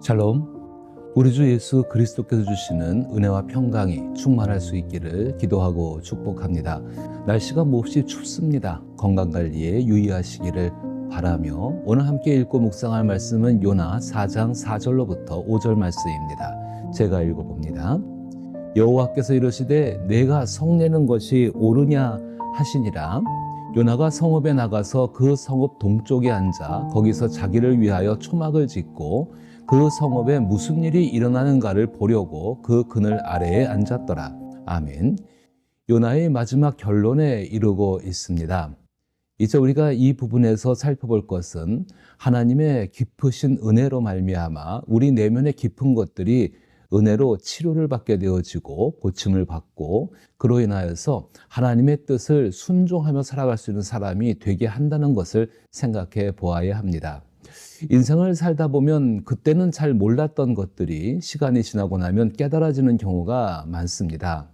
샬롬. 우리 주 예수 그리스도께서 주시는 은혜와 평강이 충만할 수 있기를 기도하고 축복합니다. 날씨가 몹시 춥습니다. 건강관리에 유의하시기를 바라며 오늘 함께 읽고 묵상할 말씀은 요나 4장 4절로부터 5절 말씀입니다. 제가 읽어봅니다. 여호와께서 이르시되 내가 성내는 것이 옳으냐 하시니라. 요나가 성읍에 나가서 그 성읍 동쪽에 앉아 거기서 자기를 위하여 초막을 짓고 그 성읍에 무슨 일이 일어나는가를 보려고 그 그늘 아래에 앉았더라. 아멘. 요나의 마지막 결론에 이르고 있습니다. 이제 우리가 이 부분에서 살펴볼 것은 하나님의 깊으신 은혜로 말미암아 우리 내면의 깊은 것들이 은혜로 치료를 받게 되어지고 고침을 받고 그로 인하여서 하나님의 뜻을 순종하며 살아갈 수 있는 사람이 되게 한다는 것을 생각해 보아야 합니다. 인생을 살다 보면 그때는 잘 몰랐던 것들이 시간이 지나고 나면 깨달아지는 경우가 많습니다.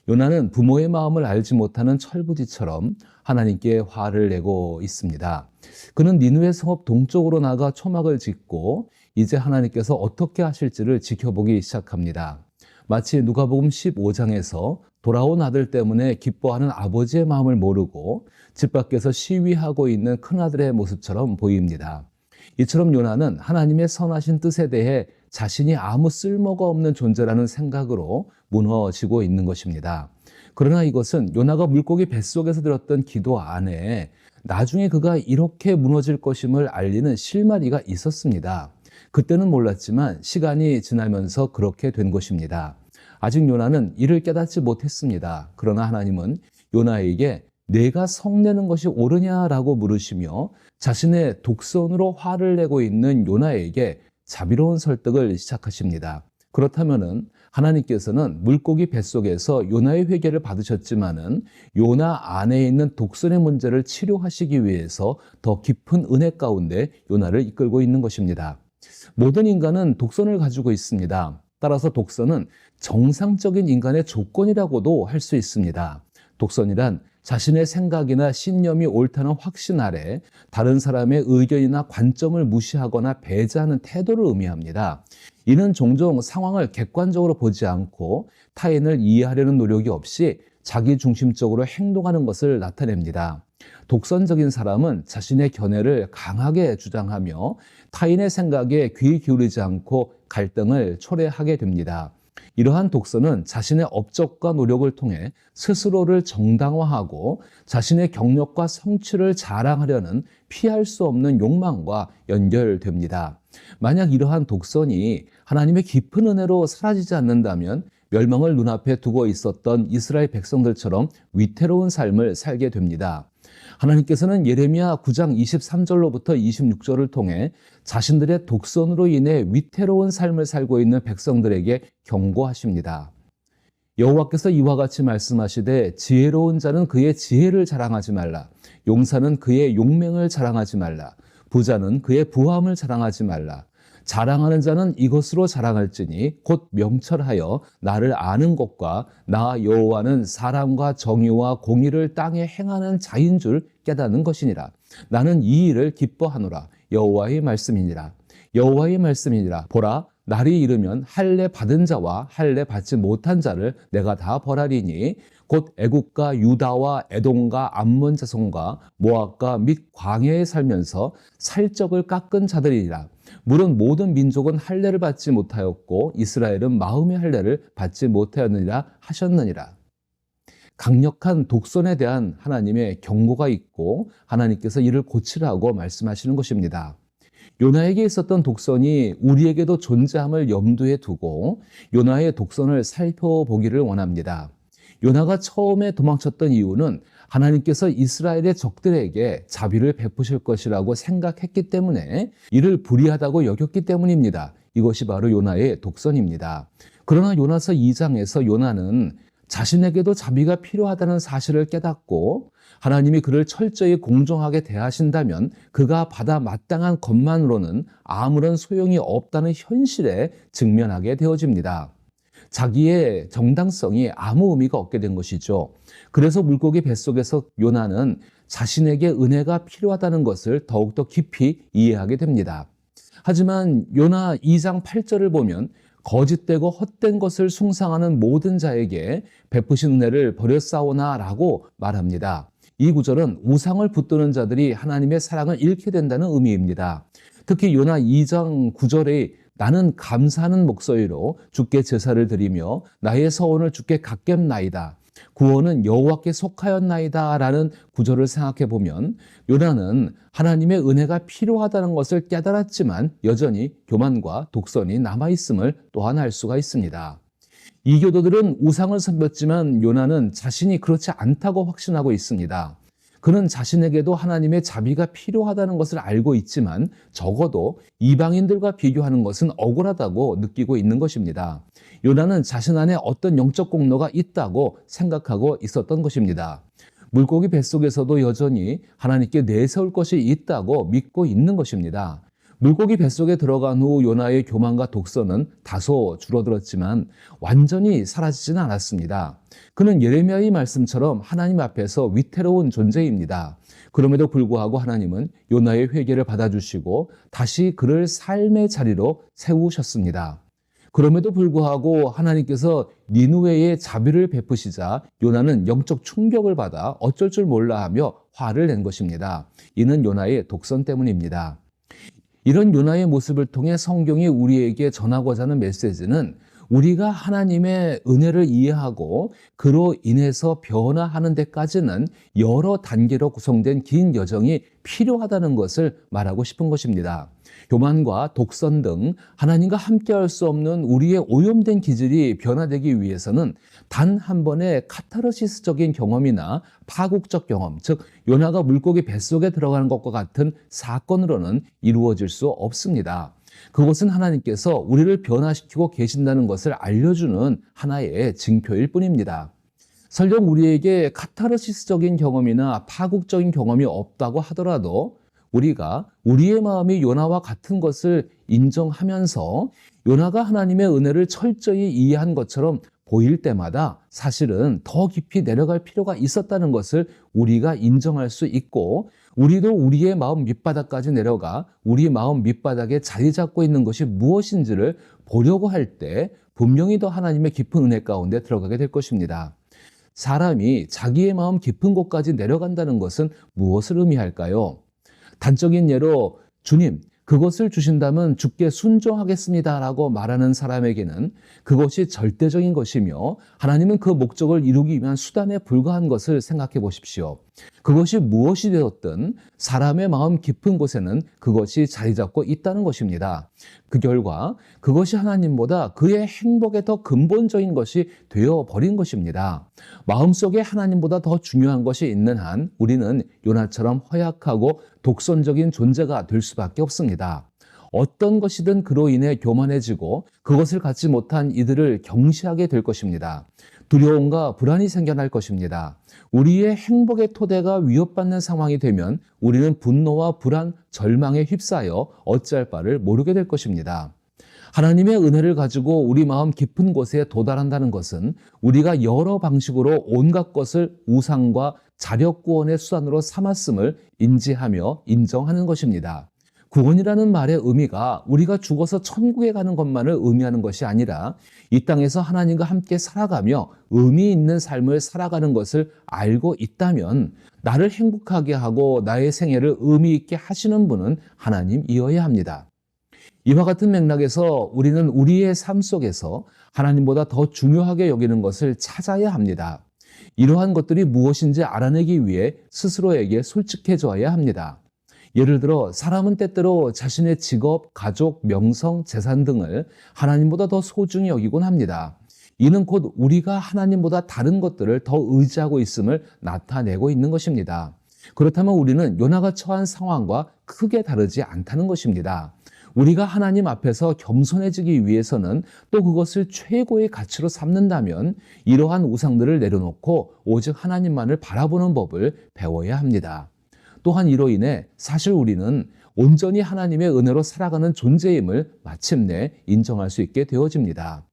요나는 부모의 마음을 알지 못하는 철부지처럼 하나님께 화를 내고 있습니다. 그는 니느웨 성읍 동쪽으로 나가 초막을 짓고 이제 하나님께서 어떻게 하실지를 지켜보기 시작합니다. 마치 누가복음 15장에서 돌아온 아들 때문에 기뻐하는 아버지의 마음을 모르고 집 밖에서 시위하고 있는 큰아들의 모습처럼 보입니다. 이처럼 요나는 하나님의 선하신 뜻에 대해 자신이 아무 쓸모가 없는 존재라는 생각으로 무너지고 있는 것입니다. 그러나 이것은 요나가 물고기 뱃속에서 들었던 기도 안에 나중에 그가 이렇게 무너질 것임을 알리는 실마리가 있었습니다. 그때는 몰랐지만 시간이 지나면서 그렇게 된 것입니다. 아직 요나는 이를 깨닫지 못했습니다. 그러나 하나님은 요나에게 내가 성내는 것이 옳으냐라고 물으시며 자신의 독선으로 화를 내고 있는 요나에게 자비로운 설득을 시작하십니다. 그렇다면은 하나님께서는 물고기 뱃속에서 요나의 회개를 받으셨지만은 요나 안에 있는 독선의 문제를 치료하시기 위해서 더 깊은 은혜 가운데 요나를 이끌고 있는 것입니다. 모든 인간은 독선을 가지고 있습니다. 따라서 독선은 정상적인 인간의 조건이라고도 할 수 있습니다. 독선이란 자신의 생각이나 신념이 옳다는 확신 아래 다른 사람의 의견이나 관점을 무시하거나 배제하는 태도를 의미합니다. 이는 종종 상황을 객관적으로 보지 않고 타인을 이해하려는 노력이 없이 자기중심적으로 행동하는 것을 나타냅니다. 독선적인 사람은 자신의 견해를 강하게 주장하며 타인의 생각에 귀 기울이지 않고 갈등을 초래하게 됩니다. 이러한 독선은 자신의 업적과 노력을 통해 스스로를 정당화하고 자신의 경력과 성취를 자랑하려는 피할 수 없는 욕망과 연결됩니다. 만약 이러한 독선이 하나님의 깊은 은혜로 사라지지 않는다면 멸망을 눈앞에 두고 있었던 이스라엘 백성들처럼 위태로운 삶을 살게 됩니다. 하나님께서는 예레미야 9장 23절로부터 26절을 통해 자신들의 독선으로 인해 위태로운 삶을 살고 있는 백성들에게 경고하십니다. 여호와께서 이와 같이 말씀하시되 지혜로운 자는 그의 지혜를 자랑하지 말라. 용사는 그의 용맹을 자랑하지 말라. 부자는 그의 부함을 자랑하지 말라. 자랑하는 자는 이것으로 자랑할지니 곧 명철하여 나를 아는 것과 나 여호와는 사람과 정의와 공의를 땅에 행하는 자인 줄 깨닫는 것이니라. 나는 이 일을 기뻐하노라. 여호와의 말씀이니라. 여호와의 말씀이니라. 보라, 날이 이르면 할례 받은 자와 할례 받지 못한 자를 내가 다 벌하리니 곧 애국과 유다와 에돔과 암몬 자손과 모압과 및 광야에 살면서 살적을 깎은 자들이니라. 물은 모든 민족은 할례를 받지 못하였고 이스라엘은 마음의 할례를 받지 못하였느니라 하셨느니라. 강력한 독선에 대한 하나님의 경고가 있고 하나님께서 이를 고치라고 말씀하시는 것입니다. 요나에게 있었던 독선이 우리에게도 존재함을 염두에 두고 요나의 독선을 살펴보기를 원합니다. 요나가 처음에 도망쳤던 이유는 하나님께서 이스라엘의 적들에게 자비를 베푸실 것이라고 생각했기 때문에 이를 불의하다고 여겼기 때문입니다. 이것이 바로 요나의 독선입니다. 그러나 요나서 2장에서 요나는 자신에게도 자비가 필요하다는 사실을 깨닫고 하나님이 그를 철저히 공정하게 대하신다면 그가 받아 마땅한 것만으로는 아무런 소용이 없다는 현실에 직면하게 되어집니다. 자기의 정당성이 아무 의미가 없게 된 것이죠. 그래서 물고기 뱃속에서 요나는 자신에게 은혜가 필요하다는 것을 더욱더 깊이 이해하게 됩니다. 하지만 요나 2장 8절을 보면 거짓되고 헛된 것을 숭상하는 모든 자에게 베푸신 은혜를 버렸사오나 라고 말합니다. 이 구절은 우상을 붙드는 자들이 하나님의 사랑을 잃게 된다는 의미입니다. 특히 요나 2장 9절에 나는 감사하는 목소리로 주께 제사를 드리며 나의 서원을 주께 갚겠나이다. 구원은 여호와께 속하였나이다 라는 구절을 생각해 보면 요나는 하나님의 은혜가 필요하다는 것을 깨달았지만 여전히 교만과 독선이 남아있음을 또한 알 수가 있습니다. 이교도들은 우상을 섬겼지만 요나는 자신이 그렇지 않다고 확신하고 있습니다. 그는 자신에게도 하나님의 자비가 필요하다는 것을 알고 있지만 적어도 이방인들과 비교하는 것은 억울하다고 느끼고 있는 것입니다. 요나는 자신 안에 어떤 영적 공로가 있다고 생각하고 있었던 것입니다. 물고기 뱃속에서도 여전히 하나님께 내세울 것이 있다고 믿고 있는 것입니다. 물고기 뱃속에 들어간 후 요나의 교만과 독선은 다소 줄어들었지만 완전히 사라지지는 않았습니다. 그는 예레미야의 말씀처럼 하나님 앞에서 위태로운 존재입니다. 그럼에도 불구하고 하나님은 요나의 회개를 받아주시고 다시 그를 삶의 자리로 세우셨습니다. 그럼에도 불구하고 하나님께서 니느웨에 자비를 베푸시자 요나는 영적 충격을 받아 어쩔 줄 몰라 하며 화를 낸 것입니다. 이는 요나의 독선 때문입니다. 이런 요나의 모습을 통해 성경이 우리에게 전하고자 하는 메시지는 우리가 하나님의 은혜를 이해하고 그로 인해서 변화하는 데까지는 여러 단계로 구성된 긴 여정이 필요하다는 것을 말하고 싶은 것입니다. 교만과 독선 등 하나님과 함께할 수 없는 우리의 오염된 기질이 변화되기 위해서는 단 한 번의 카타르시스적인 경험이나 파국적 경험, 즉 요나가 물고기 뱃속에 들어가는 것과 같은 사건으로는 이루어질 수 없습니다. 그것은 하나님께서 우리를 변화시키고 계신다는 것을 알려주는 하나의 징표일 뿐입니다. 설령 우리에게 카타르시스적인 경험이나 파국적인 경험이 없다고 하더라도 우리가 우리의 마음이 요나와 같은 것을 인정하면서 요나가 하나님의 은혜를 철저히 이해한 것처럼 보일 때마다 사실은 더 깊이 내려갈 필요가 있었다는 것을 우리가 인정할 수 있고 우리도 우리의 마음 밑바닥까지 내려가 우리 마음 밑바닥에 자리 잡고 있는 것이 무엇인지를 보려고 할 때 분명히 더 하나님의 깊은 은혜 가운데 들어가게 될 것입니다. 사람이 자기의 마음 깊은 곳까지 내려간다는 것은 무엇을 의미할까요? 단적인 예로 주님, 그것을 주신다면 주께 순종하겠습니다 라고 말하는 사람에게는 그것이 절대적인 것이며 하나님은 그 목적을 이루기 위한 수단에 불과한 것을 생각해 보십시오. 그것이 무엇이 되었든 사람의 마음 깊은 곳에는 그것이 자리 잡고 있다는 것입니다. 그 결과 그것이 하나님보다 그의 행복에 더 근본적인 것이 되어버린 것입니다. 마음속에 하나님보다 더 중요한 것이 있는 한 우리는 요나처럼 허약하고 독선적인 존재가 될 수밖에 없습니다. 어떤 것이든 그로 인해 교만해지고 그것을 갖지 못한 이들을 경시하게 될 것입니다. 두려움과 불안이 생겨날 것입니다. 우리의 행복의 토대가 위협받는 상황이 되면 우리는 분노와 불안, 절망에 휩싸여 어찌할 바를 모르게 될 것입니다. 하나님의 은혜를 가지고 우리 마음 깊은 곳에 도달한다는 것은 우리가 여러 방식으로 온갖 것을 우상과 자력구원의 수단으로 삼았음을 인지하며 인정하는 것입니다. 구원이라는 말의 의미가 우리가 죽어서 천국에 가는 것만을 의미하는 것이 아니라 이 땅에서 하나님과 함께 살아가며 의미 있는 삶을 살아가는 것을 알고 있다면 나를 행복하게 하고 나의 생애를 의미 있게 하시는 분은 하나님이어야 합니다. 이와 같은 맥락에서 우리는 우리의 삶 속에서 하나님보다 더 중요하게 여기는 것을 찾아야 합니다. 이러한 것들이 무엇인지 알아내기 위해 스스로에게 솔직해져야 합니다. 예를 들어 사람은 때때로 자신의 직업, 가족, 명성, 재산 등을 하나님보다 더 소중히 여기곤 합니다. 이는 곧 우리가 하나님보다 다른 것들을 더 의지하고 있음을 나타내고 있는 것입니다. 그렇다면 우리는 요나가 처한 상황과 크게 다르지 않다는 것입니다. 우리가 하나님 앞에서 겸손해지기 위해서는 또 그것을 최고의 가치로 삼는다면 이러한 우상들을 내려놓고 오직 하나님만을 바라보는 법을 배워야 합니다. 또한 이로 인해 사실 우리는 온전히 하나님의 은혜로 살아가는 존재임을 마침내 인정할 수 있게 되어집니다.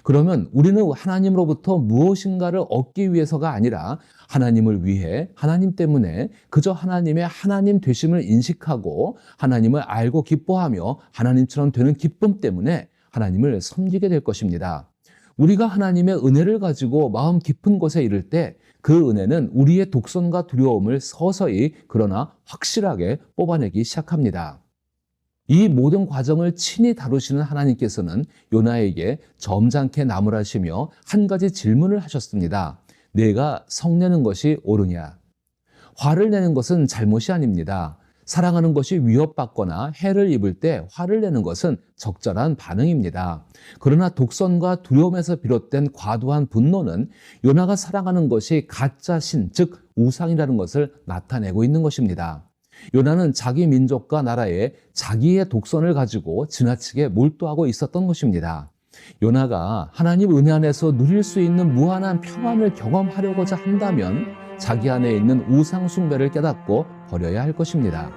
그러면 우리는 하나님으로부터 무엇인가를 얻기 위해서가 아니라 하나님을 위해, 하나님 때문에 그저 하나님의 하나님 되심을 인식하고 하나님을 알고 기뻐하며 하나님처럼 되는 기쁨 때문에 하나님을 섬기게 될 것입니다. 우리가 하나님의 은혜를 가지고 마음 깊은 곳에 이를 때 그 은혜는 우리의 독선과 두려움을 서서히 그러나 확실하게 뽑아내기 시작합니다. 이 모든 과정을 친히 다루시는 하나님께서는 요나에게 점잖게 나무라시며 한 가지 질문을 하셨습니다. 내가 성내는 것이 옳으냐? 화를 내는 것은 잘못이 아닙니다. 사랑하는 것이 위협받거나 해를 입을 때 화를 내는 것은 적절한 반응입니다. 그러나 독선과 두려움에서 비롯된 과도한 분노는 요나가 사랑하는 것이 가짜 신, 즉 우상이라는 것을 나타내고 있는 것입니다. 요나는 자기 민족과 나라에 자기의 독선을 가지고 지나치게 몰두하고 있었던 것입니다. 요나가 하나님 은혜 안에서 누릴 수 있는 무한한 평안을 경험하려고자 한다면 자기 안에 있는 우상 숭배를 깨닫고 버려야 할 것입니다.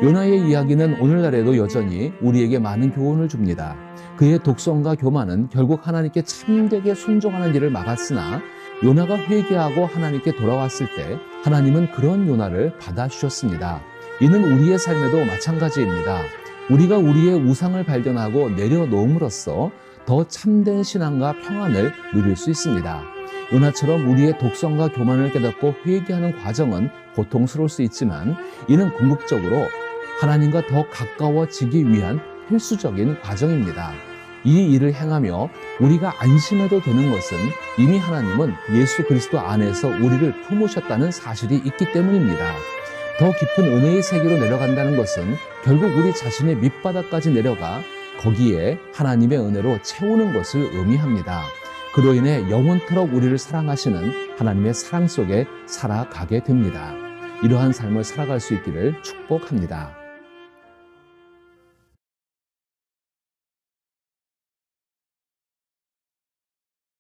요나의 이야기는 오늘날에도 여전히 우리에게 많은 교훈을 줍니다. 그의 독선과 교만은 결국 하나님께 참되게 순종하는 일을 막았으나 요나가 회개하고 하나님께 돌아왔을 때 하나님은 그런 요나를 받아주셨습니다. 이는 우리의 삶에도 마찬가지입니다. 우리가 우리의 우상을 발견하고 내려놓음으로써 더 참된 신앙과 평안을 누릴 수 있습니다. 요나처럼 우리의 독선과 교만을 깨닫고 회개하는 과정은 고통스러울 수 있지만 이는 궁극적으로 하나님과 더 가까워지기 위한 필수적인 과정입니다. 이 일을 행하며 우리가 안심해도 되는 것은 이미 하나님은 예수 그리스도 안에서 우리를 품으셨다는 사실이 있기 때문입니다. 더 깊은 은혜의 세계로 내려간다는 것은 결국 우리 자신의 밑바닥까지 내려가 거기에 하나님의 은혜로 채우는 것을 의미합니다. 그로 인해 영원토록 우리를 사랑하시는 하나님의 사랑 속에 살아가게 됩니다. 이러한 삶을 살아갈 수 있기를 축복합니다.